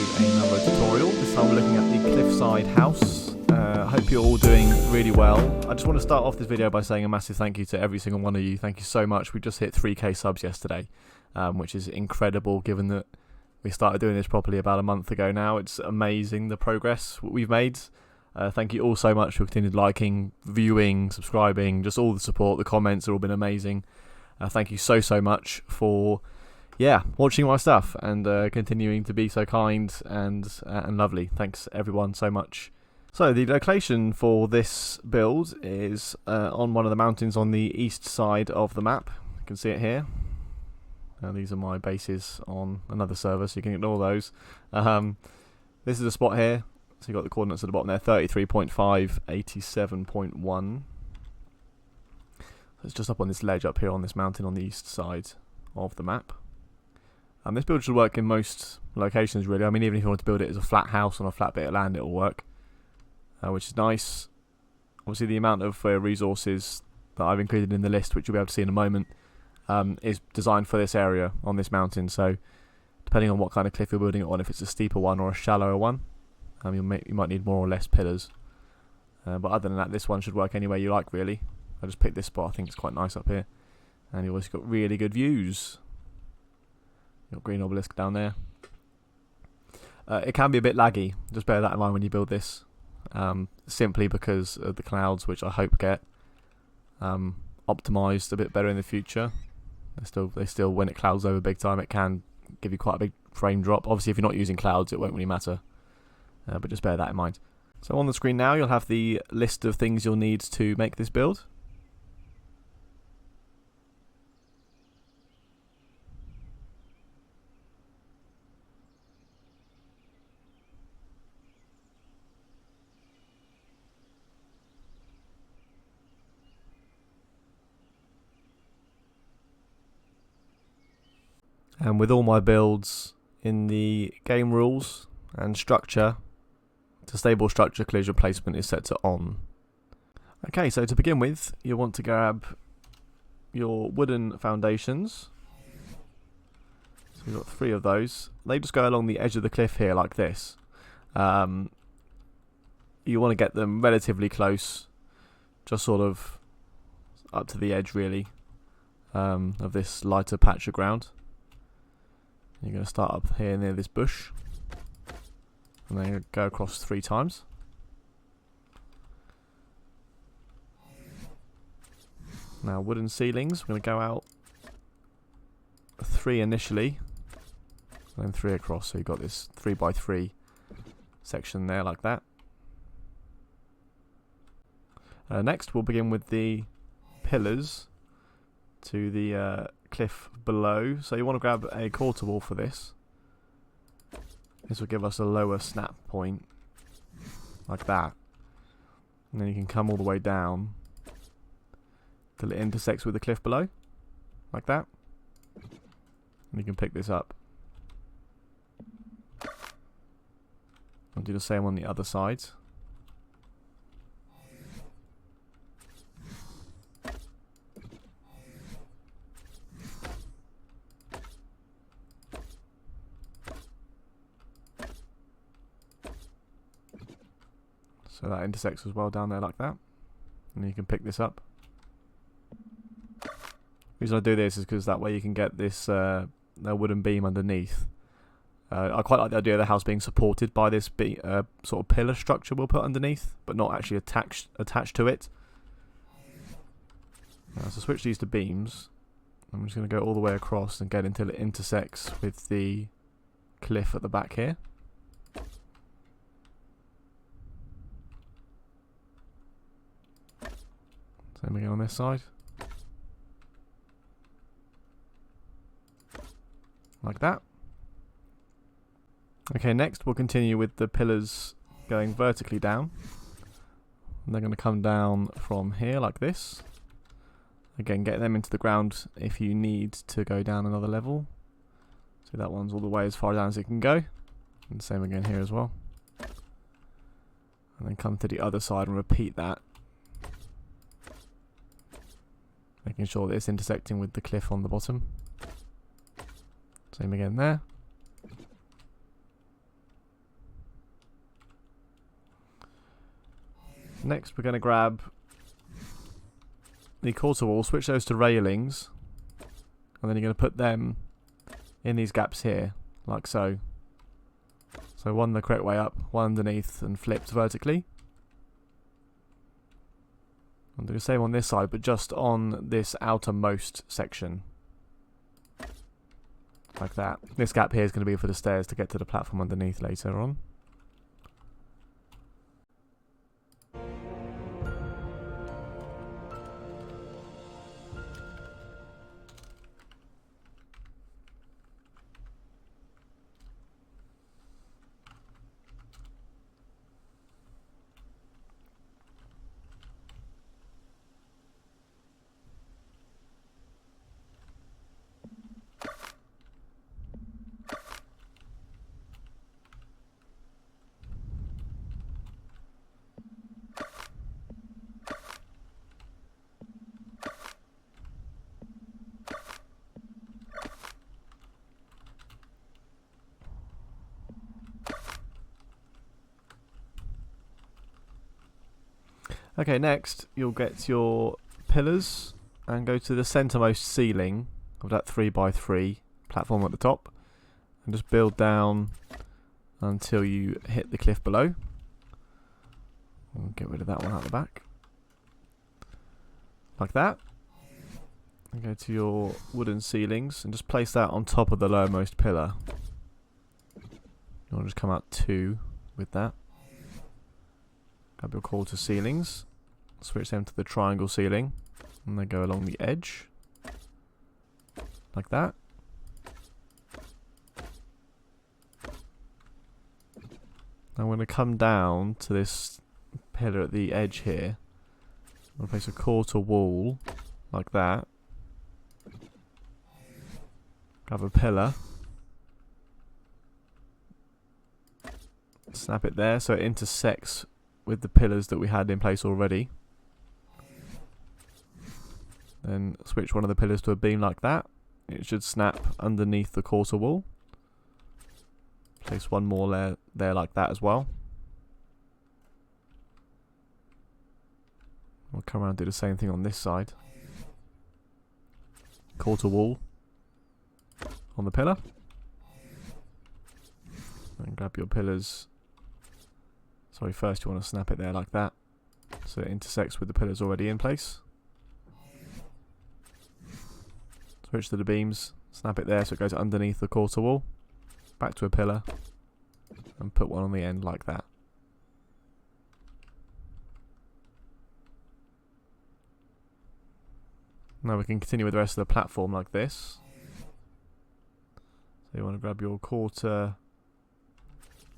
another tutorial. This time we're looking at the Cliffside house. I hope you're all doing really well. I just want to start off this video by saying a massive thank you to every single one of you. Thank you so much. We just hit 3k subs yesterday, which is incredible given that we started doing this properly about a month ago now. It's amazing the progress we've made. Thank you all so much for continued liking, viewing, subscribing, just all the support. The comments have all been amazing. Thank you so much for watching my stuff and continuing to be so kind and lovely. Thanks everyone so much. So the location for this build is on one of the mountains on the east side of the map. You can see it here. These are my bases on another server, so you can ignore those. This is a spot here. So you've got the coordinates at the bottom there, 33.5, 87.1. It's just up on this ledge up here on this mountain on the east side of the map. This build should work in most locations really. I mean, even if you want to build it as a flat house on a flat bit of land, it'll work, which is nice. Obviously the amount of resources that I've included in the list, which you'll be able to see in a moment, is designed for this area on this mountain. So depending on what kind of cliff you're building it on, if it's a steeper one or a shallower one, you might need more or less pillars. But other than that, this one should work anywhere you like really. I just picked this spot. I think it's quite nice up here, and you've also got really good views. You've got green obelisk down there. It can be a bit laggy. Just bear that in mind when you build this, simply because of the clouds, which I hope get optimized a bit better in the future. They still, when it clouds over big time, it can give you quite a big frame drop. Obviously, if you're not using clouds, it won't really matter. But just bear that in mind. So on the screen now, you'll have the list of things you'll need to make this build. And with all my builds in the game rules and structure, to stable structure, collision placement is set to on. Okay, so to begin with, you want to grab your wooden foundations. So we've got 3 of those. They just go along the edge of the cliff here like this. You want to get them relatively close, just sort of up to the edge really, of this lighter patch of ground. You're going to start up here near this bush, and then go across 3 times. Now wooden ceilings, we're going to go out 3 initially, and then 3 across, so you've got this 3x3 section there like that. Next we'll begin with the pillars to the cliff below. So you want to grab a quarter wall for this. This will give us a lower snap point like that, and then you can come all the way down till it intersects with the cliff below like that, and you can pick this up. I'll do the same on the other side. So that intersects as well down there like that, and you can pick this up. The reason I do this is because that way you can get this wooden beam underneath. I quite like the idea of the house being supported by this sort of pillar structure we'll put underneath, but not actually attached to it. So switch these to beams. I'm just going to go all the way across and get until it intersects with the cliff at the back here. Same again on this side. Like that. Okay, next we'll continue with the pillars going vertically down. And they're going to come down from here like this. Again, get them into the ground if you need to go down another level. So that one's all the way as far down as it can go. And same again here as well. And then come to the other side and repeat that. Making sure that it's intersecting with the cliff on the bottom. Same again there. Next we're going to grab the quarter wall, switch those to railings, and then you're going to put them in these gaps here, like so. So one the correct way up, one underneath and flipped vertically. I'll do the same on this side, but just on this outermost section. Like that. This gap here is going to be for the stairs to get to the platform underneath later on. Okay, next you'll get your pillars and go to the centermost ceiling of that 3x3 platform at the top and just build down until you hit the cliff below. We'll get rid of that one out the back. Like that. And go to your wooden ceilings and just place that on top of the lowermost pillar. You want to just come out 2 with that. Grab your quarter ceilings, switch them to the triangle ceiling, and they go along the edge, like that. I'm going to come down to this pillar at the edge here. I'm going to place a quarter wall, like that. Grab a pillar. Snap it there so it intersects with the pillars that we had in place already. Then switch one of the pillars to a beam like that. It should snap underneath the quarter wall. Place one more layer there like that as well. We'll come around and do the same thing on this side. Quarter wall on the pillar. And grab your pillars. Sorry, first you want to snap it there like that, so it intersects with the pillars already in place. Switch to the beams, snap it there so it goes underneath the quarter wall, back to a pillar, and put one on the end like that. Now we can continue with the rest of the platform like this. So you want to grab your quarter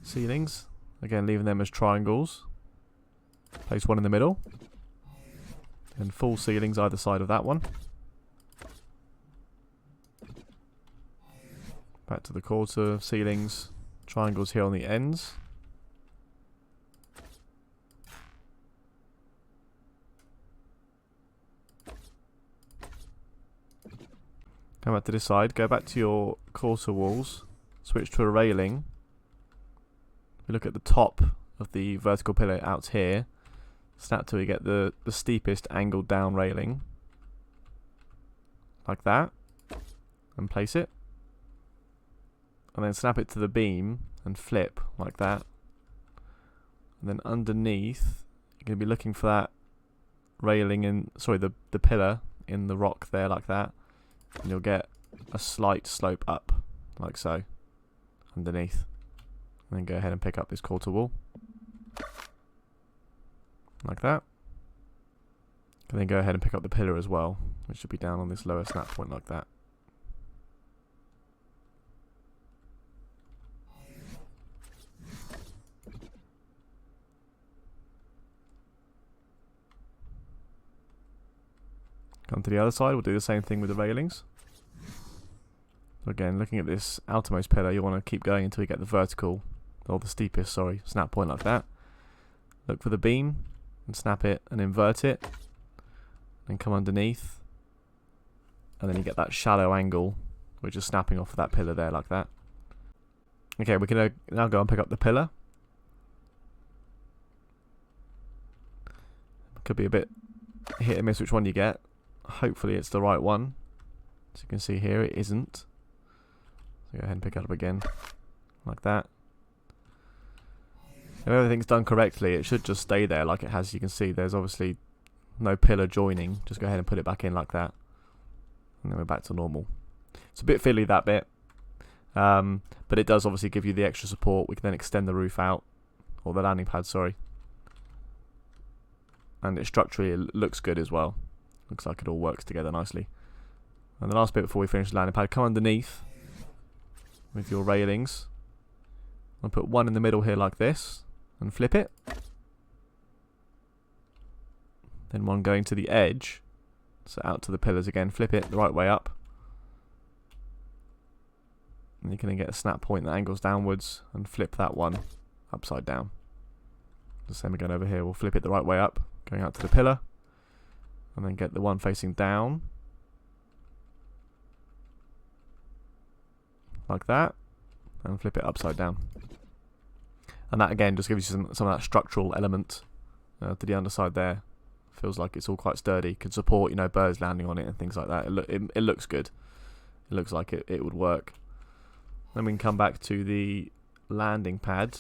ceilings. Again, leaving them as triangles. Place one in the middle. And full ceilings either side of that one. Back to the quarter ceilings. Triangles here on the ends. Come back to this side. Go back to your quarter walls. Switch to a railing. We look at the top of the vertical pillar out here. Snap till we get the steepest angled down railing. Like that. And place it. And then snap it to the beam and flip like that. And then underneath, you're going to be looking for that railing in, sorry, the pillar in the rock there like that. And you'll get a slight slope up, like so, underneath. And then go ahead and pick up this quarter wall. Like that. And then go ahead and pick up the pillar as well, which should be down on this lower snap point like that. Come to the other side, we'll do the same thing with the railings. Again, looking at this outermost pillar, you want to keep going until you get the vertical, or the steepest, sorry, snap point like that. Look for the beam, and snap it, and invert it. And come underneath. And then you get that shallow angle, which is snapping off of that pillar there like that. Okay, we can now go and pick up the pillar. Could be a bit hit and miss which one you get. Hopefully it's the right one. As you can see here, it isn't. So go ahead and pick it up again, like that. If everything's done correctly, it should just stay there like it has. You can see there's obviously no pillar joining. Just go ahead and put it back in like that. And then we're back to normal. It's a bit fiddly, that bit. But it does obviously give you the extra support. We can then extend the roof out. Or the landing pad, sorry. And it structurally it looks good as well. Looks like it all works together nicely. And the last bit before we finish the landing pad, come underneath with your railings. I'll put one in the middle here like this and flip it. Then one going to the edge, so out to the pillars again, flip it the right way up. And you can get a snap point that angles downwards and flip that one upside down. The same again over here, we'll flip it the right way up, going out to the pillar. And then get the one facing down. Like that. And flip it upside down. And that again just gives you some of that structural element to the underside there. Feels like it's all quite sturdy. Can support, you know, birds landing on it and things like that. It looks good. It looks like it would work. Then we can come back to the landing pad.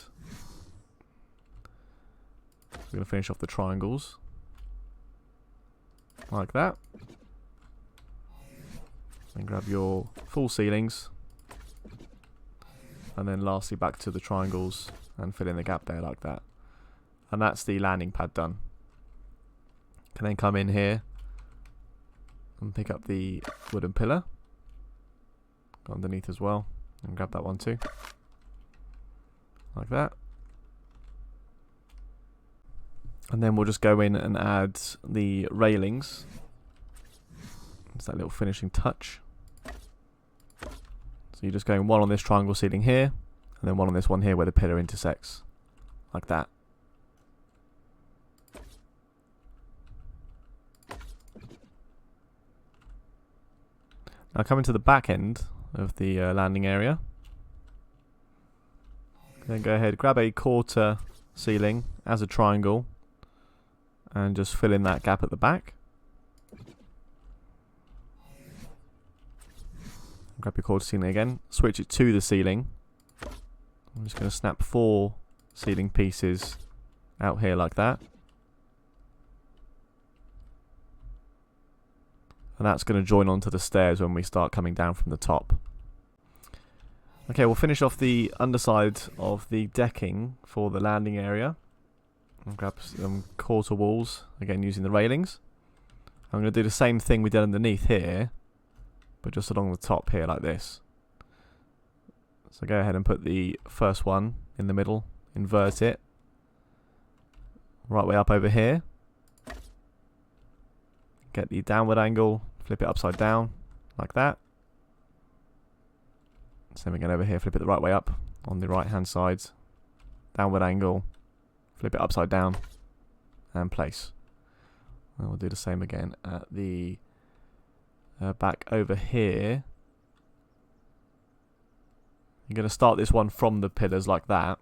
We're going to finish off the triangles. Like that. And grab your full ceilings. And then lastly back to the triangles and fill in the gap there like that. And that's the landing pad done. Can then come in here and pick up the wooden pillar. Go underneath as well. And grab that one too. Like that. And then we'll just go in and add the railings. It's that little finishing touch. So you're just going one on this triangle ceiling here, and then one on this one here where the pillar intersects. Like that. Now coming to the back end of the landing area. Then go ahead, grab a quarter ceiling as a triangle. And just fill in that gap at the back. Grab your quarter ceiling again. Switch it to the ceiling. I'm just going to snap 4 ceiling pieces out here like that. And that's going to join onto the stairs when we start coming down from the top. Okay, we'll finish off the underside of the decking for the landing area. I'll grab some quarter walls, again using the railings. I'm going to do the same thing we did underneath here, but just along the top here like this. So go ahead and put the first one in the middle, invert it, right way up over here. Get the downward angle, flip it upside down, like that. Same again over here, flip it the right way up on the right hand side, downward angle. Flip it upside down and place. And we'll do the same again at the back over here. You're going to start this one from the pillars like that.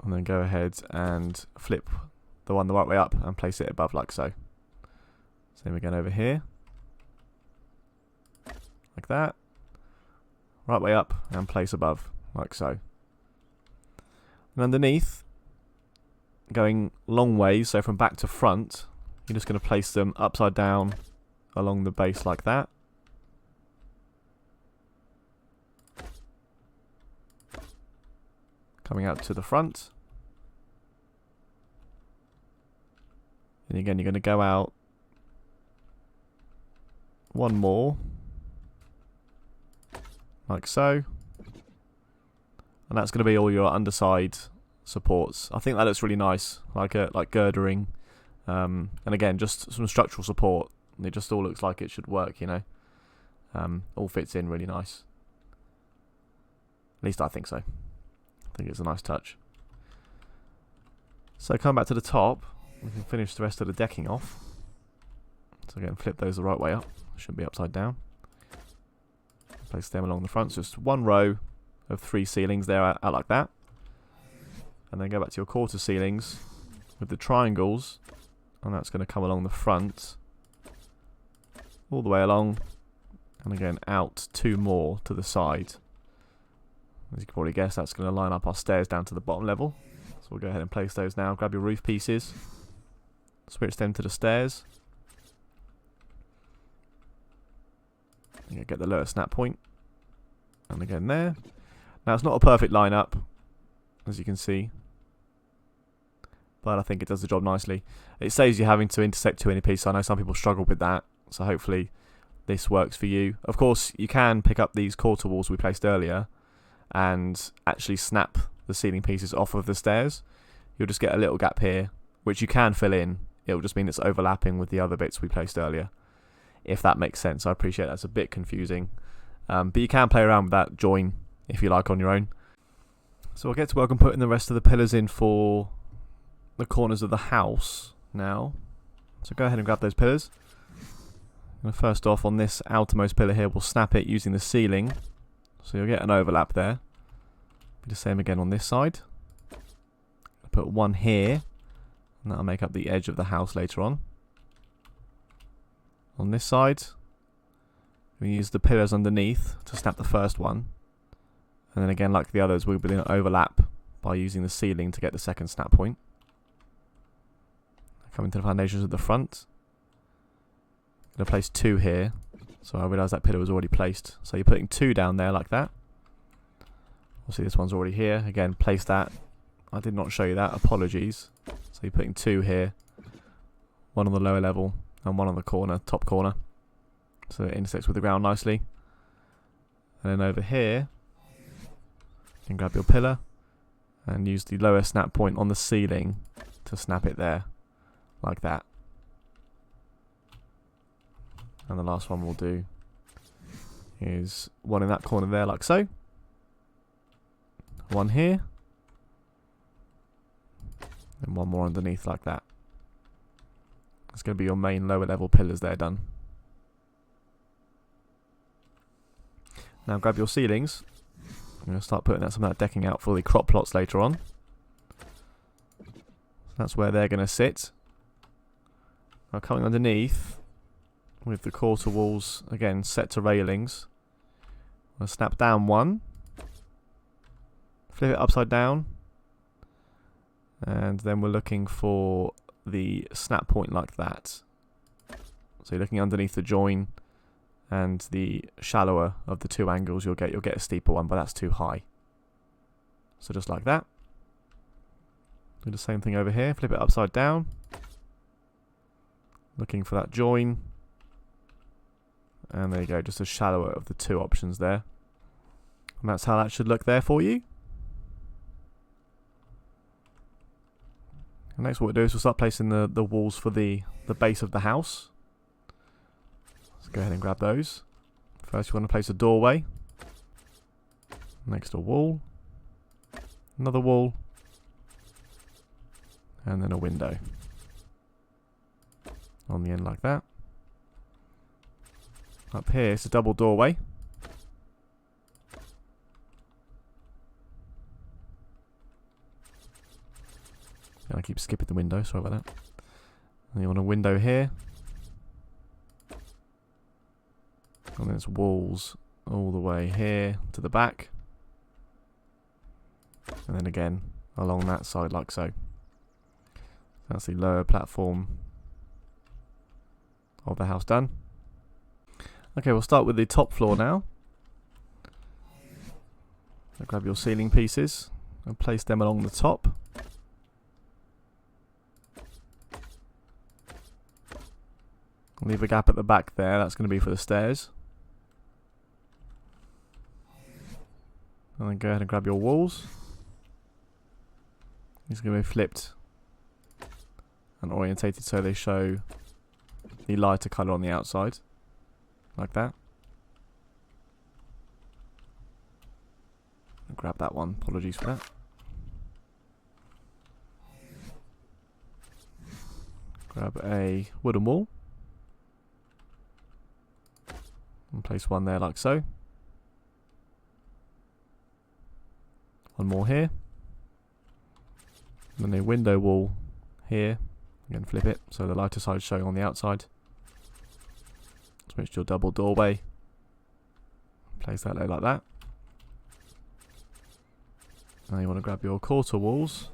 And then go ahead and flip the one the right way up and place it above like so. Same again over here. Like that. Right way up and place above, like so. And underneath, going long ways, so from back to front, you're just going to place them upside down along the base like that. Coming out to the front. And again, you're going to go out one more. Like so. And that's going to be all your underside supports. I think that looks really nice, like girdering. And again, just some structural support. It just all looks like it should work, you know. All fits in really nice. At least I think so. I think it's a nice touch. So come back to the top. We can finish the rest of the decking off. So again, flip those the right way up. Shouldn't be upside down. Place them along the front. So just one row of 3 ceilings there out like that. and then go back to your quarter ceilings with the triangles, and that's going to come along the front, all the way along, and again out 2 more to the side. As you can probably guess, that's going to line up our stairs down to the bottom level. So we'll go ahead and place those now. Grab your roof pieces, switch them to the stairs, and get the lower snap point, and again there. Now it's not a perfect lineup, as you can see, but I think it does the job nicely. It saves you having to intersect 2 in a piece, so I know some people struggle with that, so hopefully this works for you. Of course, you can pick up these quarter walls we placed earlier and actually snap the ceiling pieces off of the stairs. You'll just get a little gap here, which you can fill in. It'll just mean it's overlapping with the other bits we placed earlier, if that makes sense. I appreciate that's a bit confusing, but you can play around with that join if you like on your own. So I'll get to work on putting the rest of the pillars in for the corners of the house now. So go ahead and grab those pillars. And first off, on this outermost pillar here, we'll snap it using the ceiling. So you'll get an overlap there. Be the same again on this side. I'll put one here, and that'll make up the edge of the house later on. On this side, we use the pillars underneath to snap the first one. And then again, like the others, we'll be going to overlap by using the ceiling to get the second snap point. Coming to the foundations at the front. I'm going to place 2 here. So I realised that pillar was already placed. So you're putting 2 down there like that. Obviously this one's already here. Again, place that. I did not show you that. Apologies. So you're putting 2 here. 1 on the lower level and 1 on the corner, top corner. So it intersects with the ground nicely. And then over here, you can grab your pillar and use the lower snap point on the ceiling to snap it there. Like that. And the last one we'll do is 1 in that corner there, like so. 1 here. And 1 more underneath, like that. That's going to be your main lower level pillars there done. Now grab your ceilings. I'm going to start putting some of that decking out for the crop plots later on. So that's where they're going to sit. Now coming underneath, with the quarter walls again set to railings, I'll snap down 1, flip it upside down, and then we're looking for the snap point like that. So you're looking underneath the join, and the shallower of the 2 angles you'll get a steeper one, but that's too high. So just like that. Do the same thing over here, flip it upside down. Looking for that join. And there you go, just a shallower of the 2 options there. And that's how that should look there for you. And next what we'll do is we'll start placing the walls for the base of the house. Let's go ahead and grab those. First you want to place a doorway. Next a wall. Another wall. And then a window. On the end like that. Up here it's a double doorway. And I keep skipping the window, sorry about that. And you want a window here. And then it's walls all the way here to the back. And then again along that side like so. That's the lower platform of the house done. Okay, we'll start with the top floor now. So grab your ceiling pieces and place them along the top. Leave a gap at the back there, that's going to be for the stairs. And then go ahead and grab your walls. These are going to be flipped and orientated so they show the lighter colour on the outside. Like that. I'll grab that one, apologies for that. Grab a wooden wall. And place one there like so. One more here. And then a window wall here. Again, flip it so the lighter side is showing on the outside. Switch to your double doorway. Place that there like that. Now you want to grab your quarter walls.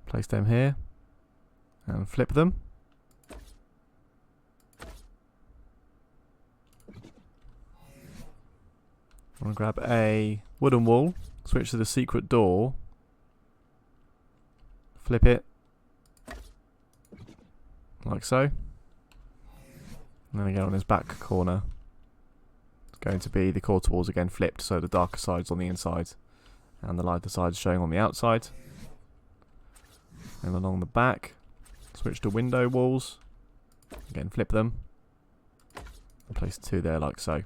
Place them here. And flip them. I'm going to grab a wooden wall, switch to the secret door, flip it, like so. And then again on this back corner, it's going to be the quarter walls again flipped, so the darker side's on the inside and the lighter side's showing on the outside. And along the back, switch to window walls, again flip them, and place two there like so.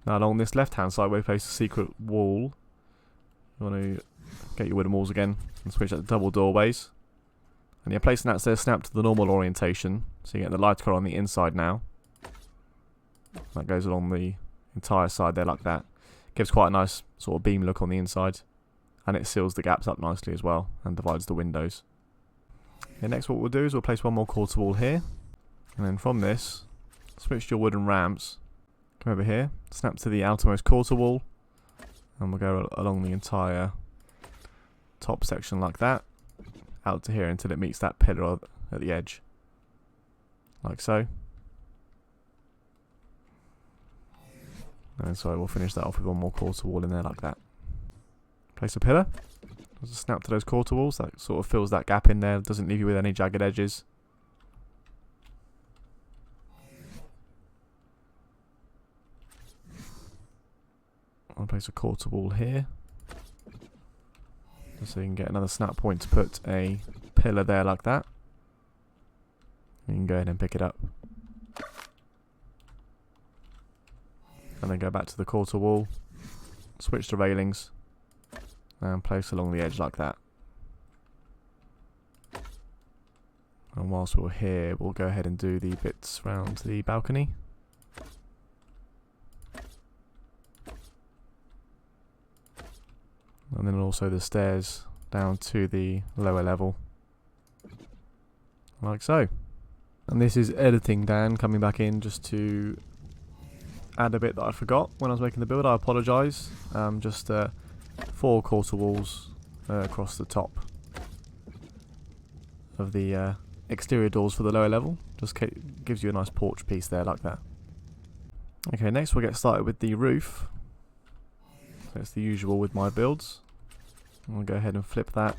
Now along this left hand side where you place the secret wall, you want to get your wooden walls again and switch out the double doorways. And you're placing that so they're snapped to the normal orientation, so you get the light colour on the inside now. That goes along the entire side there like that. Gives quite a nice sort of beam look on the inside. And it seals the gaps up nicely as well and divides the windows. Okay, next what we'll do is we'll place one more quarter wall here. And then from this, switch to your wooden ramps. Come over here, snap to the outermost quarter wall, and we'll go along the entire top section like that, out to here until it meets that pillar at the edge, like so. And so we'll finish that off with one more quarter wall in there like that. Place a pillar, just snap to those quarter walls, that sort of fills that gap in there, doesn't leave you with any jagged edges. I'll place a quarter wall here, just so you can get another snap point to put a pillar there like that. You can go ahead and pick it up. And then go back to the quarter wall, switch to railings, and place along the edge like that. And whilst we're here, we'll go ahead and do the bits around the balcony. And then also the stairs down to the lower level, like so. And this is editing Dan coming back in just to add a bit that I forgot when I was making the build. I apologise. Just 4 quarter walls across the top of the exterior doors for the lower level. Just gives you a nice porch piece there like that. Okay, next we'll get started with the roof. So it's the usual with my builds. I'll go ahead and flip that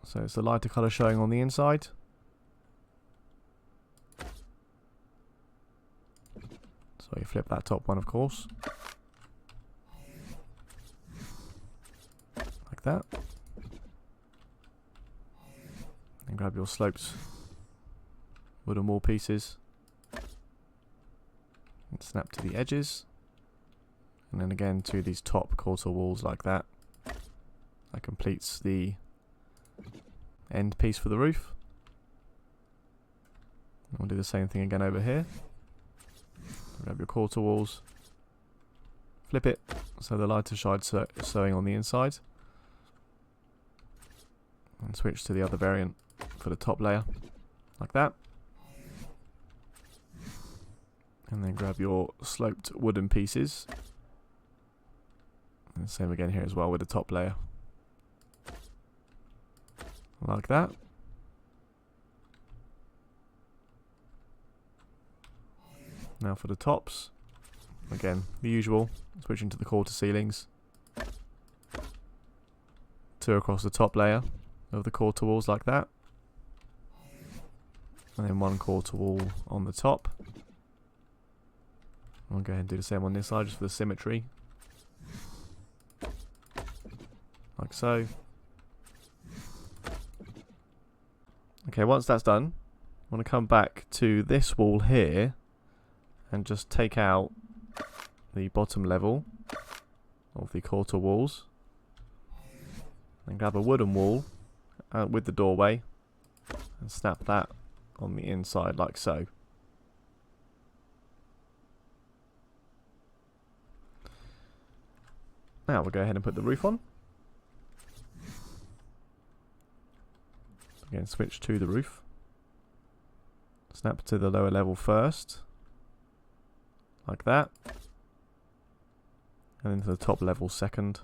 so it's the lighter colour showing on the inside. So you flip that top one, of course, like that. And grab your sloped wooden wall pieces and snap to the edges. And then again to these top quarter walls like that. That completes the end piece for the roof. And we'll do the same thing again over here. Grab your quarter walls, flip it so the lighter side showing on the inside, and switch to the other variant for the top layer, like that. And then grab your sloped wooden pieces, and same again here as well with the top layer, like that. Now for the tops, again the usual, switching to the quarter ceilings, 2 across the top layer of the quarter walls like that, and then 1 quarter wall on the top. I'll go ahead and do the same on this side just for the symmetry, like so. Okay, once that's done, I want to come back to this wall here and just take out the bottom level of the quarter walls, and grab a wooden wall with the doorway and snap that on the inside like so. Now we'll go ahead and put the roof on. Again, switch to the roof. Snap to the lower level first, like that, and into the top level second,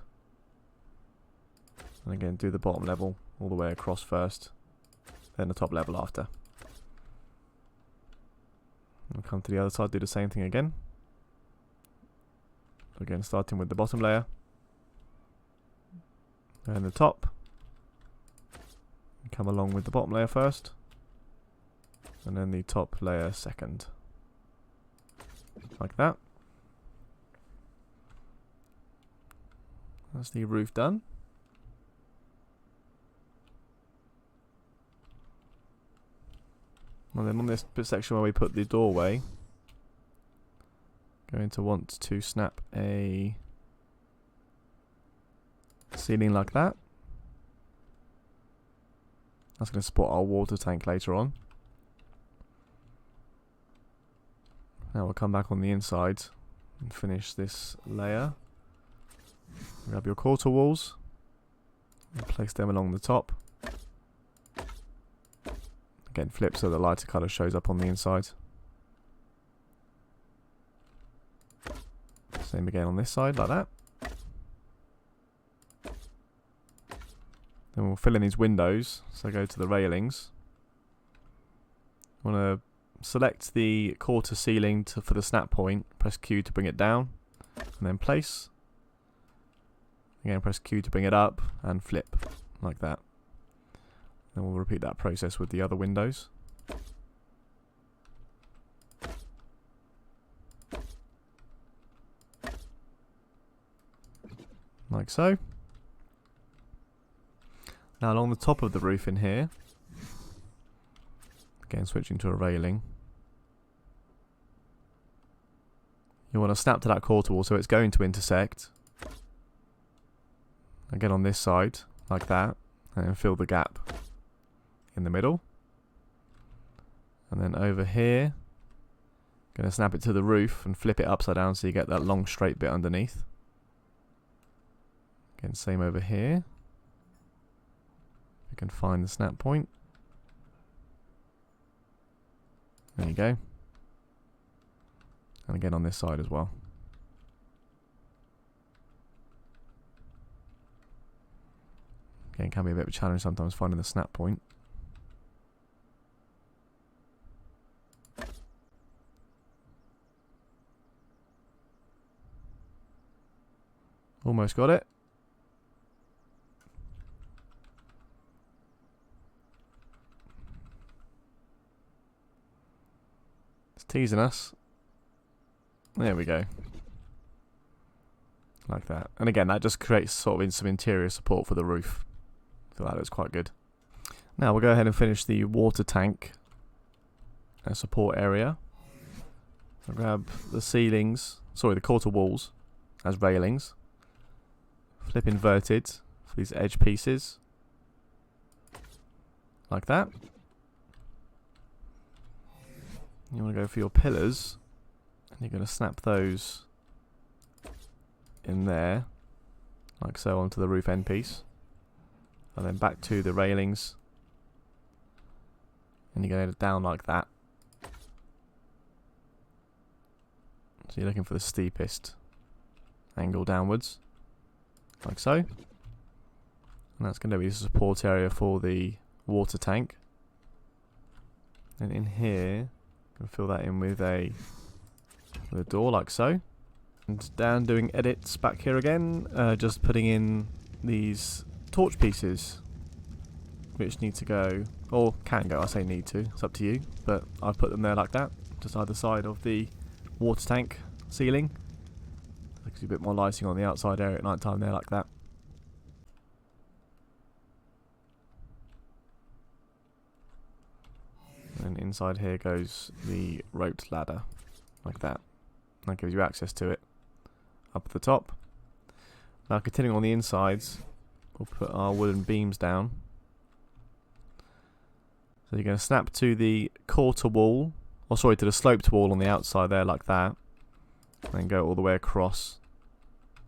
and again do the bottom level all the way across first, then the top level after. We'll come to the other side, do the same thing again. Again, starting with the bottom layer, and the top, and come along with the bottom layer first, and then the top layer second, like that. That's the roof done. And then on this section where we put the doorway, going to want to snap a ceiling like that. That's going to support our water tank later on. Now we'll come back on the inside and finish this layer. Grab your quarter walls and place them along the top. Again, flip so the lighter colour shows up on the inside. Same again on this side, like that. Then we'll fill in these windows, so go to the railings. Want to select the quarter ceiling for the snap point, press Q to bring it down, and then place. Again, press Q to bring it up, and flip, like that. Then we'll repeat that process with the other windows. Like so. Now along the top of the roof in here, again switching to a railing, you want to snap to that quarter wall so it's going to intersect. Again on this side, like that, and then fill the gap in the middle. And then over here, going to snap it to the roof and flip it upside down so you get that long straight bit underneath. Again, same over here. You can find the snap point. There you go. And again on this side as well. Again, it can be a bit of a challenge sometimes finding the snap point. Almost got it. It's teasing us. There we go. Like that. And again, that just creates sort of some interior support for the roof. I feel that looks quite good. Now we'll go ahead and finish the water tank support area. So grab the ceilings, sorry, the quarter walls as railings. Flip inverted for these edge pieces. Like that. You want to go for your pillars. And you're going to snap those in there. Like so onto the roof end piece. And then back to the railings. And you're going to down like that. So you're looking for the steepest angle downwards. Like so. And that's going to be the support area for the water tank. And in here, I'm going to fill that in with a door like so. And down doing edits back here again, just putting in these torch pieces, which need to go, or can go, I say need to, it's up to you, but I've put them there like that, just either side of the water tank ceiling. Gives you a bit more lighting on the outside area at night time there like that. And inside here goes the roped ladder, like that. That gives you access to it up at the top. Now continuing on the insides, we'll put our wooden beams down. So you're going to snap to the quarter wall, or sorry, to the sloped wall on the outside there like that. And then go all the way across.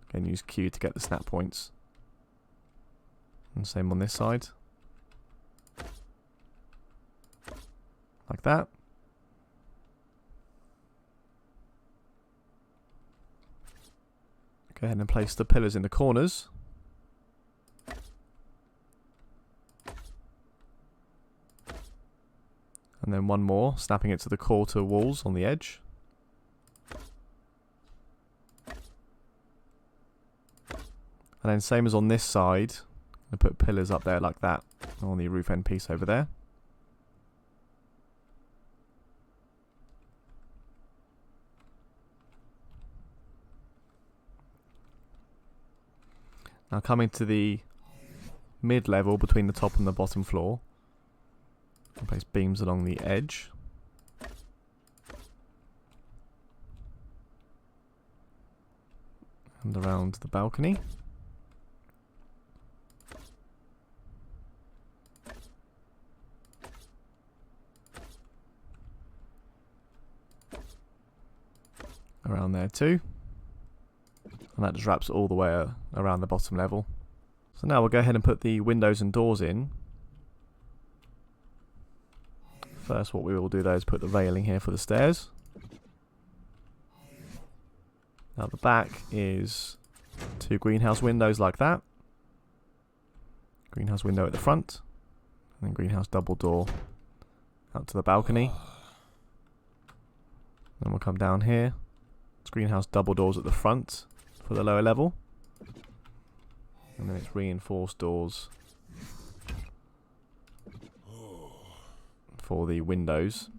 Again, use Q to get the snap points. And same on this side. like that. Go ahead and place the pillars in the corners. And then one more, snapping it to the quarter walls on the edge. And then same as on this side, I'm going to put pillars up there like that on the roof end piece over there. Now coming to the mid-level between the top and the bottom floor, I'll place beams along the edge. And around the balcony. Around there too. And that just wraps all the way around the bottom level. So now we'll go ahead and put the windows and doors in. First, what we will do though is put the railing here for the stairs. Now the back is 2 greenhouse windows like that. Greenhouse window at the front. And then greenhouse double door out to the balcony. Then we'll come down here. It's greenhouse double doors at the front for the lower level. And then it's reinforced doors for the windows.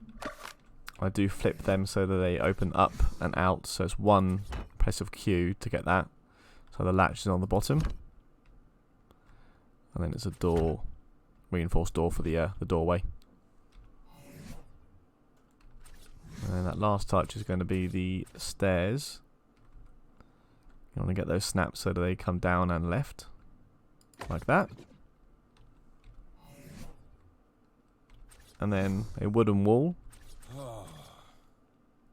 I do flip them so that they open up and out, so it's one press of Q to get that. So the latch is on the bottom. And then it's a door, reinforced door for the doorway. And then that last touch is going to be the stairs. You want to get those snaps so that they come down and left. Like that. And then a wooden wall.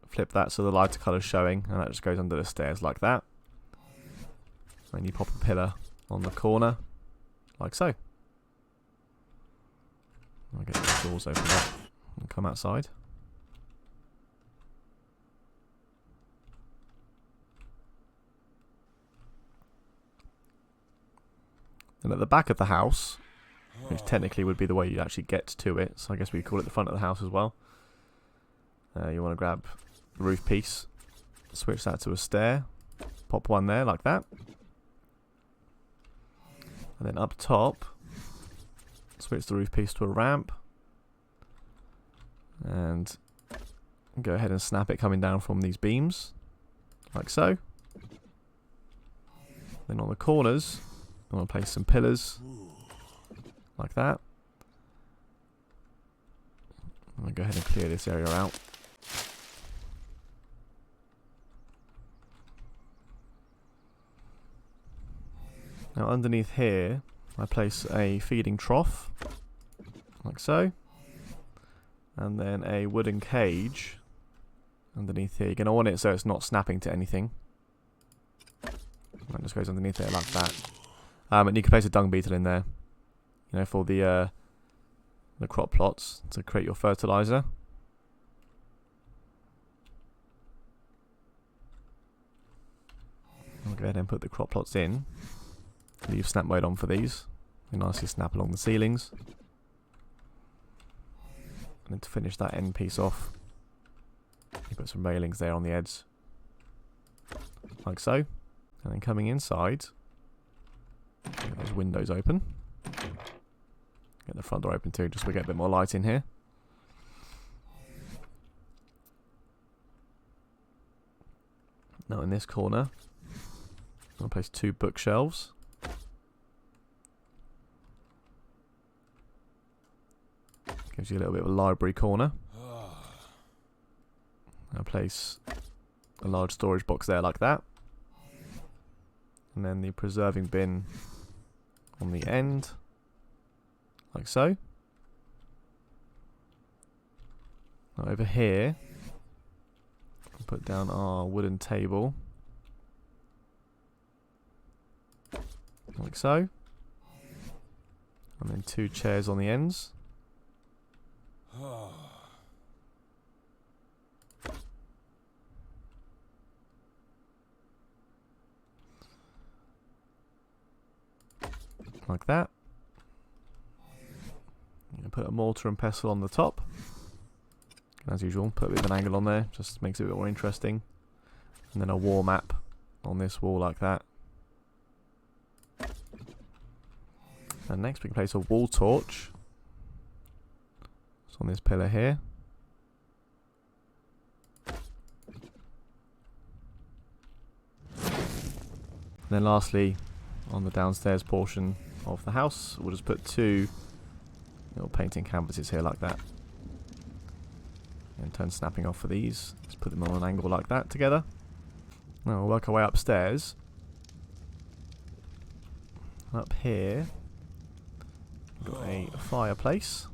Flip that so the lighter colour is showing, and that just goes under the stairs like that. And you pop a pillar on the corner, like so. I'll get the doors open up and come outside. And at the back of the house, which technically would be the way you actually get to it, so I guess we call it the front of the house as well. You want to grab the roof piece, switch that to a stair, pop one there like that. And then up top, switch the roof piece to a ramp. And go ahead and snap it coming down from these beams, like so. Then on the corners, I'm going to place some pillars, like that. I'm going to go ahead and clear this area out. Now underneath here, I place a feeding trough, like so. And then a wooden cage underneath here. You're going to want it so it's not snapping to anything. That just goes underneath there like that. And you can place a dung beetle in there, you know, for the crop plots to create your fertilizer. I'll go ahead and put the crop plots in. Leave snap mode on for these. They nicely snap along the ceilings. And then to finish that end piece off, you put some railings there on the edge, like so. And then coming inside, get those windows open. Get the front door open too, just so we get a bit more light in here. Now in this corner, I'll place 2 bookshelves. Gives you a little bit of a library corner. I'll place a large storage box there like that. And then the preserving bin on the end, like so. Now over here, I'll put down our wooden table, like so. And then 2 chairs on the ends. like that. Put a mortar and pestle on the top. As usual, put a bit of an angle on there, just makes it a bit more interesting. And then a wall map on this wall like that. And next we can place a wall torch. It's on this pillar here. And then lastly, on the downstairs portion of the house, we'll just put 2 little painting canvases here like that. And turn snapping off for these. Just put them on an angle like that together. Now we'll work our way upstairs. Up here, we've got a fireplace.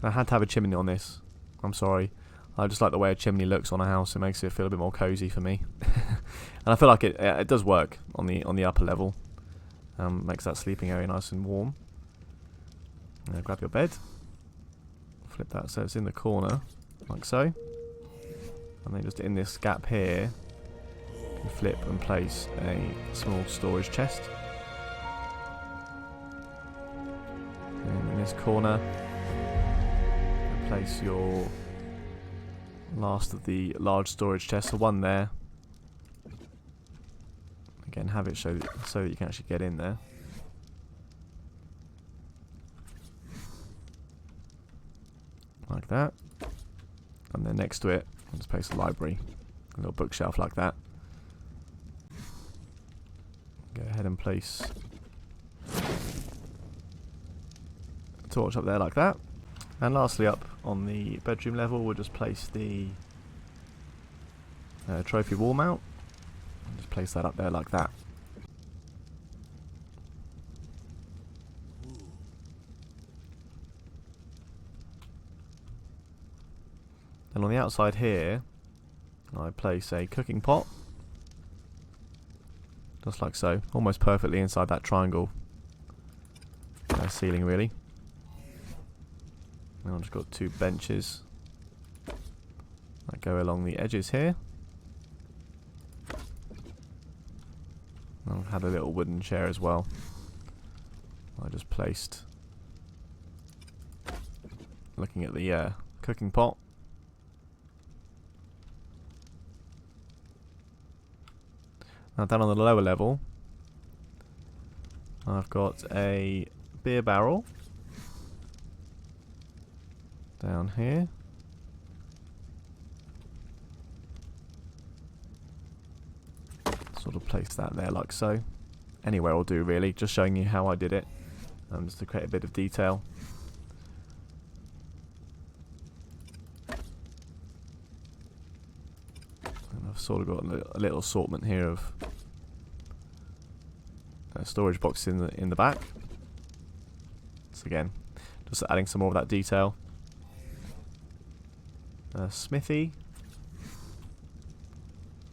I had to have a chimney on this. I'm sorry. I just like the way a chimney looks on a house. It makes it feel a bit more cozy for me. And I feel like it does work on the upper level. Makes that sleeping area nice and warm. Grab your bed. Flip that so it's in the corner, like so. And then just in this gap here, you can flip and place a small storage chest. And in this corner, place your last of the large storage chests, so one there. Again, have it so that you can actually get in there. Like that. And then next to it, I'll just place a library, a little bookshelf like that. Go ahead and place a torch up there like that. And lastly, up on the bedroom level, we'll just place the trophy wall mount. And just place that up there like that. And on the outside here, I place a cooking pot. Just like so. Almost perfectly inside that triangle ceiling, really. And I've just got 2 benches that go along the edges here. I've had a little wooden chair as well. I just placed, looking at the cooking pot. Now down on the lower level, I've got a beer barrel down here. Sort of place that there like so. Anywhere will do really, just showing you how I did it, just to create a bit of detail. And I've sort of got a little assortment here of storage boxes in the back. So again, just adding some more of that detail. Smithy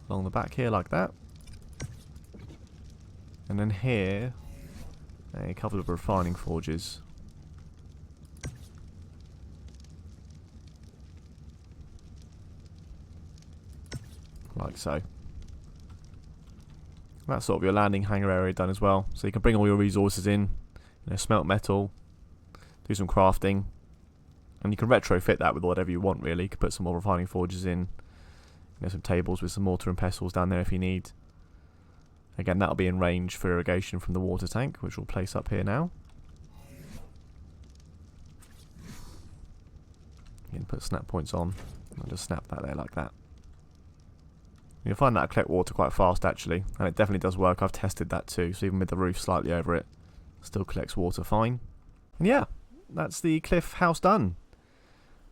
along the back here like that. And then here, a couple of refining forges. Like so. That's sort of your landing hangar area done as well. So you can bring all your resources in, smelt metal, do some crafting, and you can retrofit that with whatever you want really. You can put some more refining forges in, some tables with some mortar and pestles down there if you need. Again, that'll be in range for irrigation from the water tank, which we'll place up here now. You can put snap points on. I'll just snap that there like that. You'll find that I collect water quite fast actually, and it definitely does work. I've tested that too, so even with the roof slightly over it, still collects water fine. And yeah, that's the cliff house done.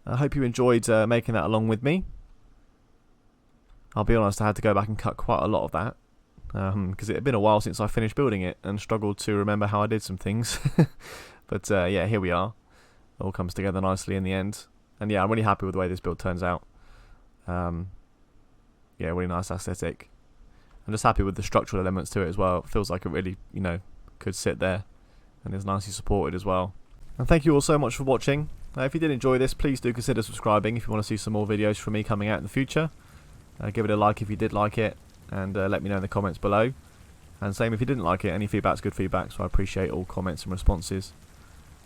I hope you enjoyed making that along with me. I'll be honest, I had to go back and cut quite a lot of that. Because it had been a while since I finished building it and struggled to remember how I did some things. But yeah, here we are. It all comes together nicely in the end. And yeah, I'm really happy with the way this build turns out. Yeah, really nice aesthetic. I'm just happy with the structural elements to it as well. It feels like it really, could sit there. And is nicely supported as well. And thank you all so much for watching. If you did enjoy this, please do consider subscribing if you want to see some more videos from me coming out in the future. Give it a like if you did like it. And let me know in the comments below. And same if you didn't like it, any feedback's good feedback, so I appreciate all comments and responses.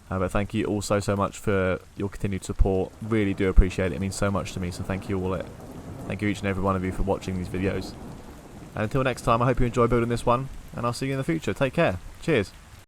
But thank you also so much for your continued support. Really do appreciate it. It means so much to me, so thank you all. Thank you each and every one of you for watching these videos. And until next time, I hope you enjoy building this one, and I'll see you in the future. Take care. Cheers.